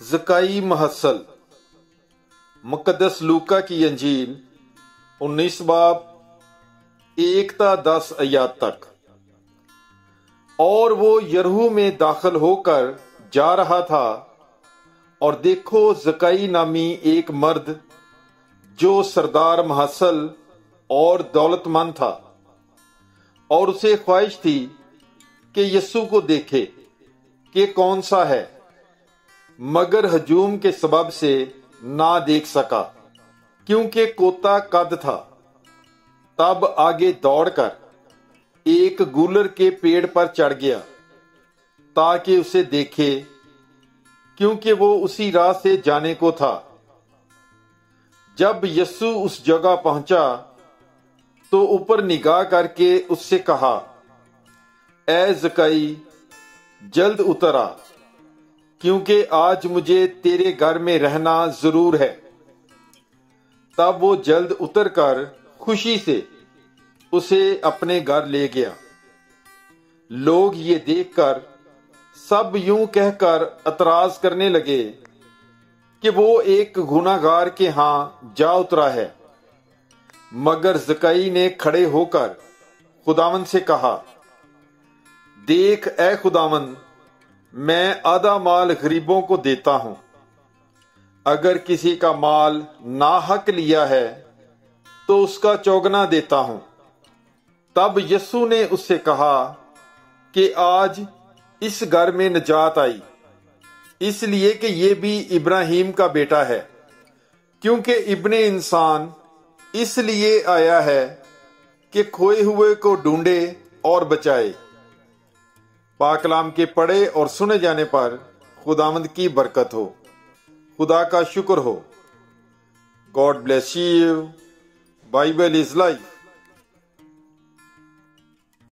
ज़काई महसल मुक़द्दस लूका की अंजील 19 बाब 1-10 आयत तक। और वो यरीहो में दाखिल होकर जा रहा था, और देखो ज़काई नामी एक मर्द जो सरदार महसल और दौलतमंद था, और उसे ख्वाहिश थी कि यीशु को देखे कि कौन सा है, मगर हजूम के सबब से ना देख सका क्योंकि कोता कद था। तब आगे दौड़कर एक गूलर के पेड़ पर चढ़ गया ताकि उसे देखे, क्योंकि वो उसी राह से जाने को था। जब यीशु उस जगह पहुंचा तो ऊपर निगाह करके उससे कहा, ए ज़काई, जल्द उतर आ, क्योंकि आज मुझे तेरे घर में रहना जरूर है। तब वो जल्द उतरकर खुशी से उसे अपने घर ले गया। लोग ये देखकर सब यूं कहकर एतराज करने लगे कि वो एक गुनाहगार के हां जा उतरा है। मगर ज़काई ने खड़े होकर खुदावंद से कहा, देख ए खुदावंद, मैं आधा माल गरीबों को देता हूं। अगर किसी का माल नाहक लिया है तो उसका चौगुना देता हूं। तब यीशु ने उससे कहा कि आज इस घर में निजात आई, इसलिए कि ये भी इब्राहिम का बेटा है, क्योंकि इब्ने इंसान इसलिए आया है कि खोए हुए को ढूंढे और बचाए। पाकलाम के पढ़े और सुने जाने पर खुदावंद की बरकत हो। खुदा का शुक्र हो। God bless you. Bible is life.